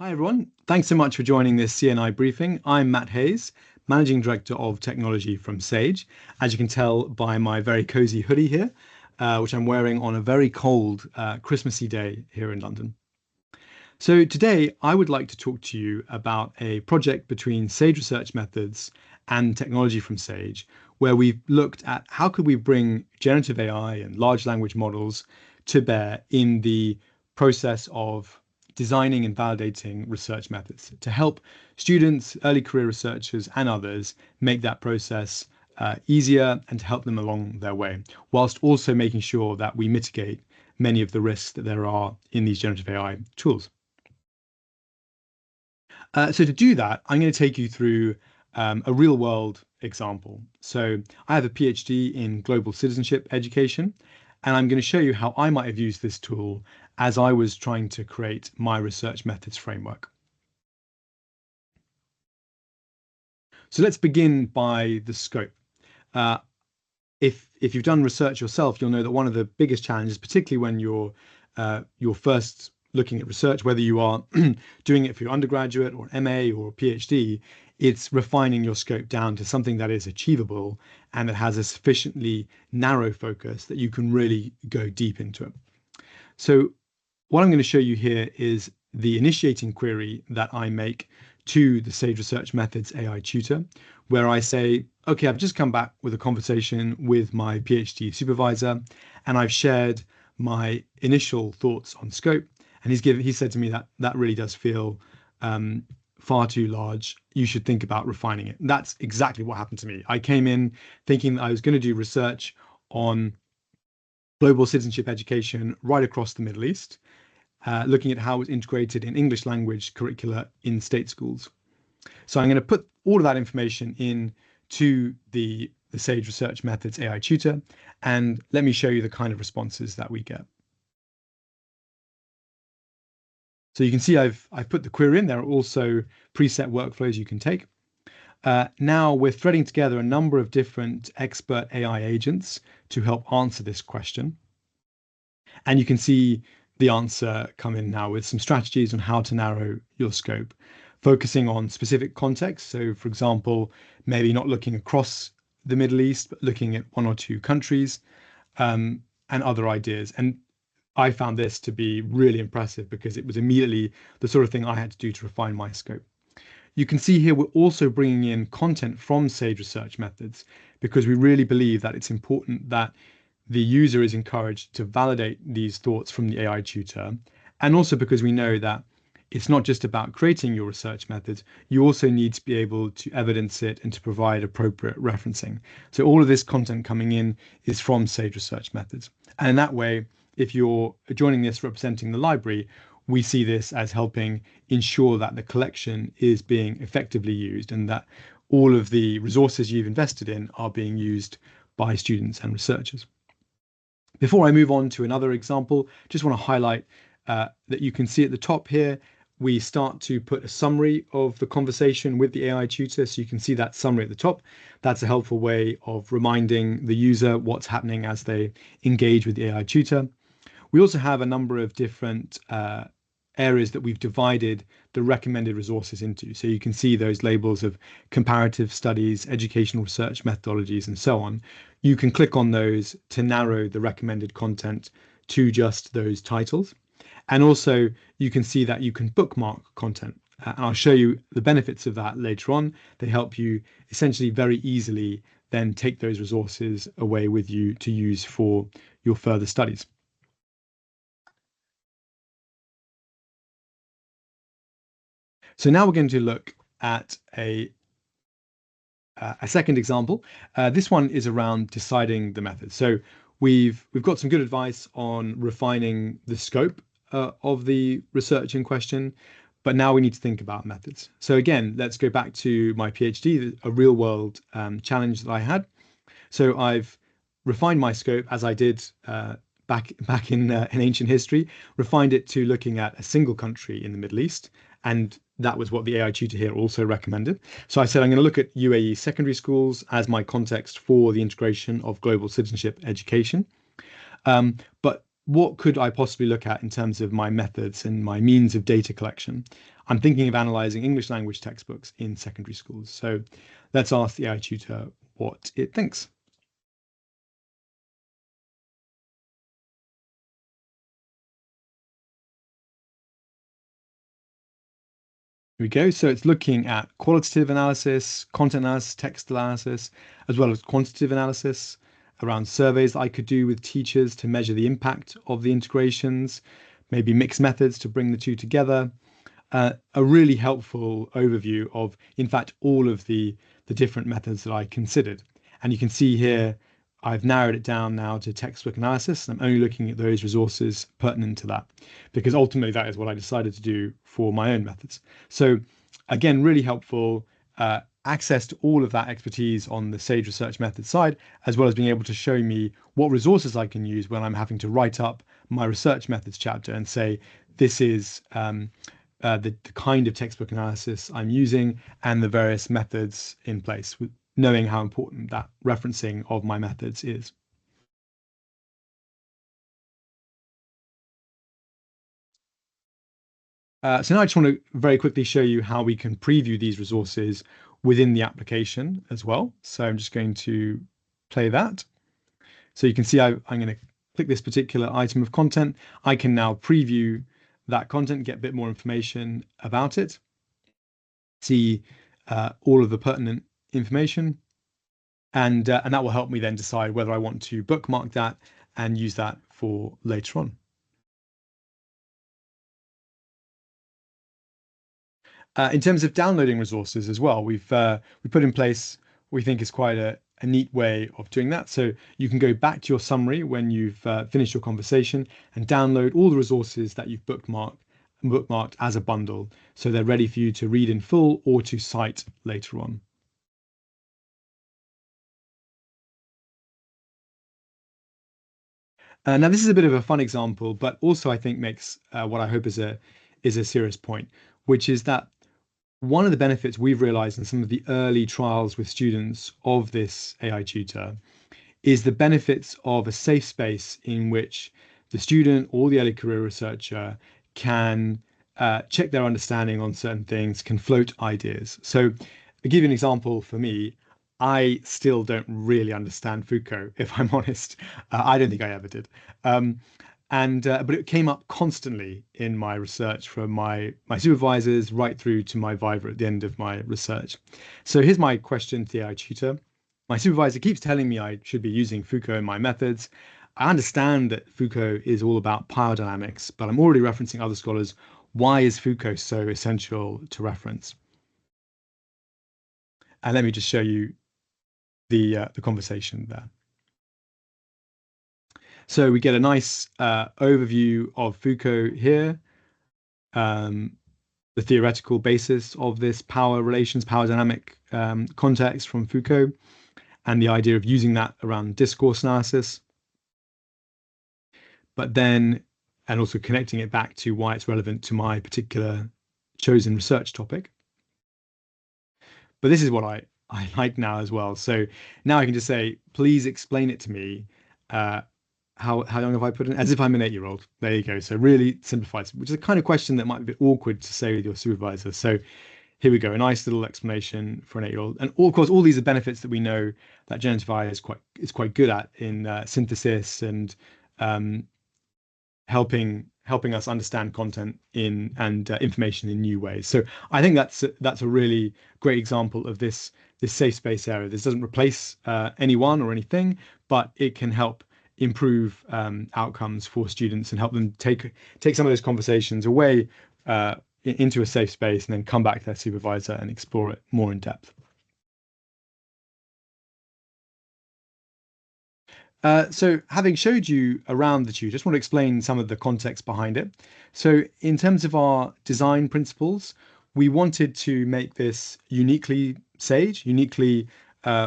Hi, everyone. Thanks so much for joining this CNI briefing. I'm Matt Hayes, Managing Director of Technology from Sage. As you can tell by my very cozy hoodie here, which I'm wearing on a very cold Christmassy day here in London. So today I would like to talk to you about a project between Sage Research Methods and Technology from Sage, where we've looked at how could we bring generative AI and large language models to bear in the process of designing and validating research methods to help students, early career researchers, and others make that process easier and to help them along their way, whilst also making sure that we mitigate many of the risks that there are in these generative AI tools. So to do that, I'm going to take you through a real world example. So I have a PhD in global citizenship education, and I'm going to show you how I might have used this tool as I was trying to create my research methods framework. So let's begin by the scope. Uh, if you've done research yourself, you'll know that one of the biggest challenges, particularly when you're first looking at research, whether you are doing it for your undergraduate or MA or PhD, it's refining your scope down to something that is achievable and that has a sufficiently narrow focus that you can really go deep into it. So what I'm going to show you here is the initiating query that I make to the Sage Research Methods AI Tutor, where I say, okay, I've just come back with a conversation with my PhD supervisor, and I've shared my initial thoughts on scope. And he said to me that that really does feel far too large. You should think about refining it. That's exactly what happened to me. I came in thinking that I was going to do research on global citizenship education right across the Middle East, looking at how it's integrated in English language curricula in state schools. So I'm going to put all of that information in to the Sage Research Methods AI Tutor, and let me show you the kind of responses that we get. So you can see I've put the query in. There are also preset workflows you can take. Now we're threading together a number of different expert AI agents to help answer this question. And you can see the answer come in now with some strategies on how to narrow your scope, focusing on specific contexts. So, for example, maybe not looking across the Middle East, but looking at one or two countries and other ideas. And I found this to be really impressive because it was immediately the sort of thing I had to do to refine my scope. You can see here we're also bringing in content from Sage Research Methods because we really believe that it's important that the user is encouraged to validate these thoughts from the AI tutor, and also because we know that it's not just about creating your research methods, you also need to be able to evidence it and to provide appropriate referencing. So all of this content coming in is from Sage Research Methods. And in that way, if you're joining this representing the library, we see this as helping ensure that the collection is being effectively used and that all of the resources you've invested in are being used by students and researchers. Before I move on to another example, just want to highlight that you can see at the top here, we start to put a summary of the conversation with the AI tutor. So you can see that summary at the top. That's a helpful way of reminding the user what's happening as they engage with the AI tutor. We also have a number of different areas that we've divided the recommended resources into. So you can see those labels of comparative studies, educational research methodologies, and so on. You can click on those to narrow the recommended content to just those titles. And also you can see that you can bookmark content. And I'll show you the benefits of that later on. They help you essentially very easily then take those resources away with you to use for your further studies. So now we're going to look at a second example. This one is around deciding the method. So we've got some good advice on refining the scope of the research in question, but now we need to think about methods. So again, let's go back to my PhD, a real world challenge that I had. So I've refined my scope as I did back in ancient history, refined it to looking at a single country in the Middle East, and that was what the AI tutor here also recommended. So I said, I'm going to look at UAE secondary schools as my context for the integration of global citizenship education. But what could I possibly look at in terms of my methods and my means of data collection? I'm thinking of analyzing English language textbooks in secondary schools. So let's ask the AI tutor what it thinks. Here we go. So it's looking at qualitative analysis, content analysis, text analysis, as well as quantitative analysis around surveys that I could do with teachers to measure the impact of the integrations, maybe mixed methods to bring the two together. A really helpful overview of, in fact, all of the different methods that I considered. And you can see here, I've narrowed it down now to textbook analysis. I'm only looking at those resources pertinent to that, because ultimately that is what I decided to do for my own methods. So again, really helpful. Access to all of that expertise on the Sage Research Methods side, as well as being able to show me what resources I can use when I'm having to write up my research methods chapter and say, this is the kind of textbook analysis I'm using and the various methods in place, knowing how important that referencing of my methods is. So now I just want to very quickly show you how we can preview these resources within the application as well. So I'm just going to play that. So you can see I'm going to click this particular item of content. I can now preview that content, get a bit more information about it, see all of the pertinent information, and that will help me then decide whether I want to bookmark that and use that for later on. In terms of downloading resources as well, we put in place what we think is quite a neat way of doing that. So you can go back to your summary when you've finished your conversation and download all the resources that you've bookmarked as a bundle, so they're ready for you to read in full or to cite later on. Now, this is a bit of a fun example, but also I think makes what I hope is a serious point, which is that one of the benefits we've realized in some of the early trials with students of this AI tutor is the benefits of a safe space in which the student or the early career researcher can check their understanding on certain things, can float ideas. So, to give you an example for me, I still don't really understand Foucault, if I'm honest. I don't think I ever did. Um, but it came up constantly in my research from my supervisors right through to my viva at the end of my research. So here's my question to the AI tutor. My supervisor keeps telling me I should be using Foucault in my methods. I understand that Foucault is all about power dynamics, but I'm already referencing other scholars. Why is Foucault so essential to reference? And let me just show you the conversation there. So we get a nice overview of Foucault here, the theoretical basis of this power relations, power dynamic context from Foucault, and the idea of using that around discourse analysis. But then, and also connecting it back to why it's relevant to my particular chosen research topic. But this is what I like now as well. So now I can just say, please explain it to me. How long have I put in? As if I'm an 8-year-old. There you go. So really simplified, which is a kind of question that might be a bit awkward to say with your supervisor. So here we go, a nice little explanation for an 8-year-old. And of course, all these are benefits that we know that generative AI is quite good at in synthesis and helping us understand content in and information in new ways. So I think that's a really great example of this safe space area. This doesn't replace anyone or anything, but it can help improve outcomes for students and help them take some of those conversations away into a safe space and then come back to their supervisor and explore it more in depth. So having showed you around the tutor, just want to explain some of the context behind it. So in terms of our design principles, we wanted to make this uniquely Sage, uniquely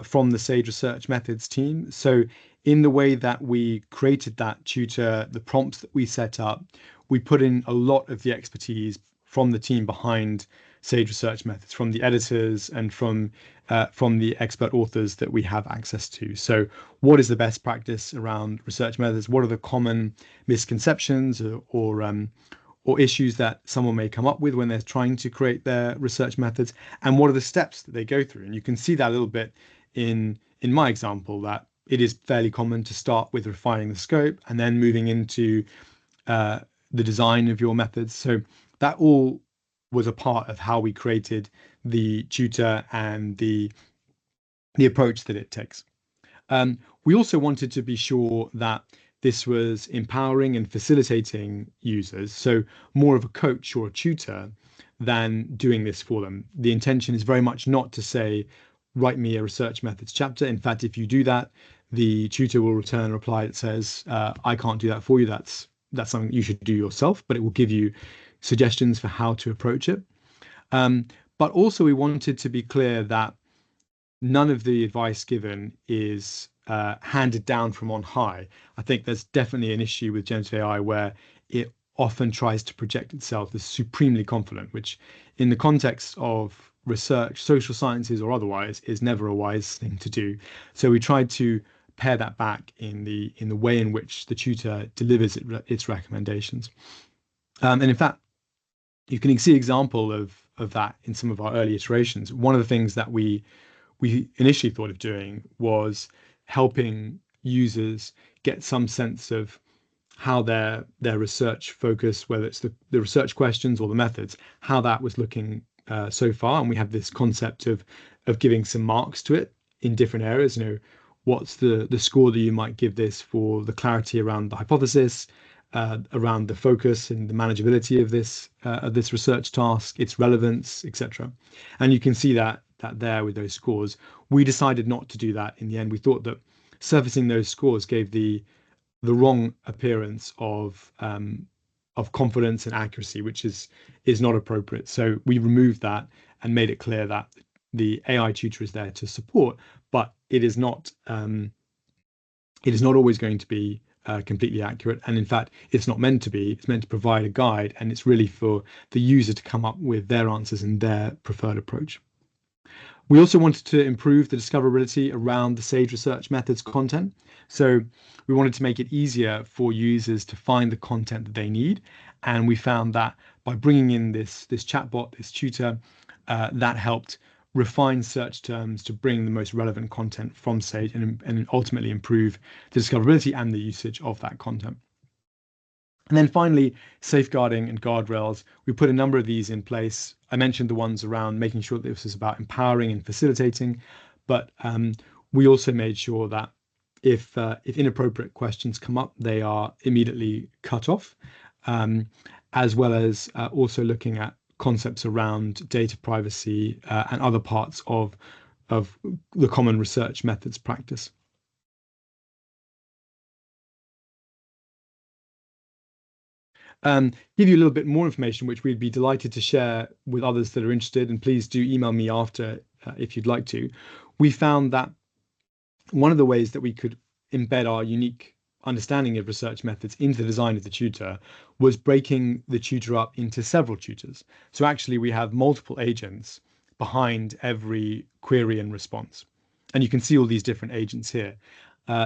from the Sage Research Methods team. So in the way that we created that tutor, the prompts that we set up, we put in a lot of the expertise from the team behind Sage research methods from the editors and from the expert authors that we have access to. So, what is the best practice around research methods? What are the common misconceptions or issues that someone may come up with when they're trying to create their research methods, and what are the steps that they go through? And you can see that a little bit in my example, that it is fairly common to start with refining the scope and then moving into uh, the design of your methods. So that all was a part of how we created the tutor and the approach that it takes. We also wanted to be sure that this was empowering and facilitating users, so more of a coach or a tutor than doing this for them. The intention is very much not to say, write me a research methods chapter. In fact, if you do that, the tutor will return a reply that says, I can't do that for you. That's something you should do yourself, but it will give you suggestions for how to approach it. But also we wanted to be clear that none of the advice given is handed down from on high. I think there's definitely an issue with generative AI where it often tries to project itself as supremely confident, which in the context of research, social sciences or otherwise, is never a wise thing to do. So we tried to pare that back in the way in which the tutor delivers its recommendations. And in fact, you can see an example of that in some of our early iterations. One of the things that we initially thought of doing was helping users get some sense of how their research focus, whether it's the research questions or the methods, how that was looking so far. And we have this concept of giving some marks to it in different areas. What's the score that you might give this for the clarity around the hypothesis, around the focus and the manageability of this research task, its relevance, etc. And you can see that there with those scores. We decided not to do that in the end. We thought that surfacing those scores gave the wrong appearance of confidence and accuracy, which is not appropriate. So we removed that and made it clear that the AI tutor is there to support, but it is not always going to be completely accurate. And in fact, it's not meant to be. It's meant to provide a guide, and it's really for the user to come up with their answers and their preferred approach. We also wanted to improve the discoverability around the Sage Research Methods content. So we wanted to make it easier for users to find the content that they need. And we found that by bringing in this chatbot, this tutor, that helped refine search terms to bring the most relevant content from Sage and ultimately improve the discoverability and the usage of that content. And then finally, safeguarding and guardrails. We put a number of these in place. I mentioned the ones around making sure that this is about empowering and facilitating, but we also made sure that if inappropriate questions come up, they are immediately cut off, as well as also looking at concepts around data privacy and other parts of the common research methods practice. Give you a little bit more information, which we'd be delighted to share with others that are interested. And please do email me after if you'd like to. We found that one of the ways that we could embed our unique understanding of research methods into the design of the tutor was breaking the tutor up into several tutors. So actually, we have multiple agents behind every query and response. And you can see all these different agents here.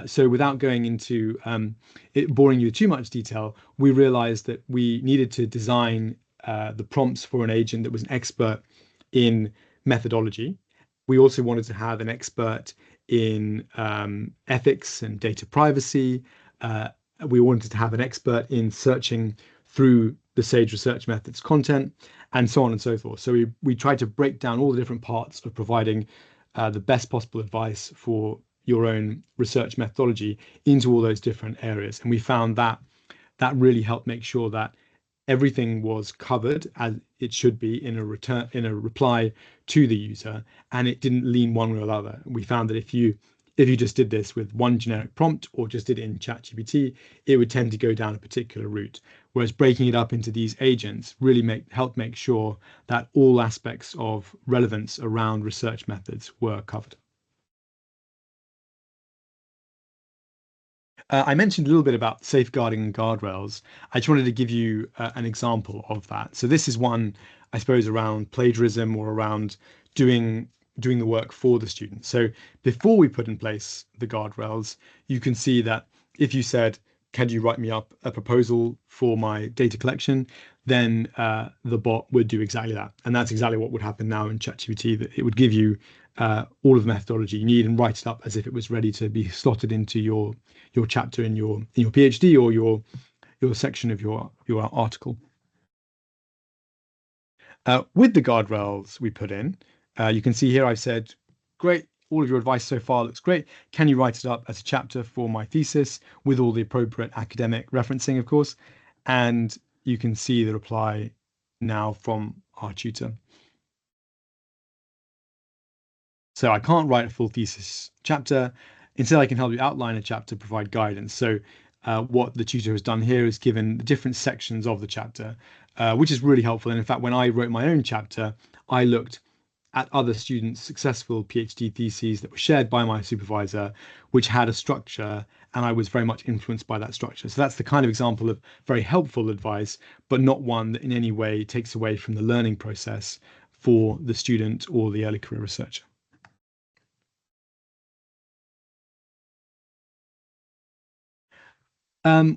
So without going into it boring you with too much detail, we realized that we needed to design the prompts for an agent that was an expert in methodology. We also wanted to have an expert in ethics and data privacy. We wanted to have an expert in searching through the Sage Research Methods content, and so on and so forth. So we tried to break down all the different parts of providing the best possible advice for your own research methodology into all those different areas. And we found that really helped make sure that everything was covered as it should be in a reply to the user, and it didn't lean one way or the other. We found that if you just did this with one generic prompt or just did it in ChatGPT, it would tend to go down a particular route. Whereas breaking it up into these agents really helped make sure that all aspects of relevance around research methods were covered. I mentioned a little bit about safeguarding and guardrails. I just wanted to give you an example of that. So this is one, I suppose, around plagiarism or around doing doing the work for the student. So before we put in place the guardrails, you can see that if you said, "Can you write me up a proposal for my data collection?" then the bot would do exactly that, and that's exactly what would happen now in ChatGPT. That it would give you all of the methodology you need and write it up as if it was ready to be slotted into your chapter in your PhD or your section of your article. With the guardrails we put in, you can see here I've said, great, all of your advice so far looks great. Can you write it up as a chapter for my thesis with all the appropriate academic referencing, of course? And you can see the reply now from our tutor. So I can't write a full thesis chapter. Instead, I can help you outline a chapter, provide guidance. So what the tutor has done here is given the different sections of the chapter, which is really helpful. And in fact, when I wrote my own chapter, I looked at other students' successful PhD theses that were shared by my supervisor, which had a structure, and I was very much influenced by that structure. So that's the kind of example of very helpful advice, but not one that in any way takes away from the learning process for the student or the early career researcher.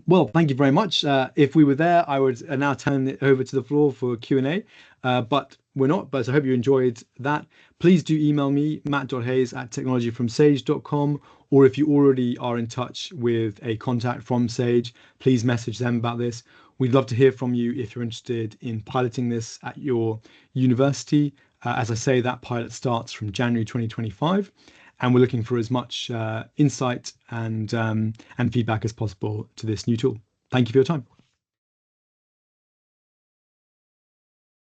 Well, thank you very much. If we were there, I would now turn it over to the floor for Q&A, but we're not. But I hope you enjoyed that. Please do email me, matt.hayes@technologyfromsage.com, or if you already are in touch with a contact from Sage, please message them about this. We'd love to hear from you if you're interested in piloting this at your university. As I say, that pilot starts from January 2025. And we're looking for as much insight and feedback as possible to this new tool. Thank you for your time.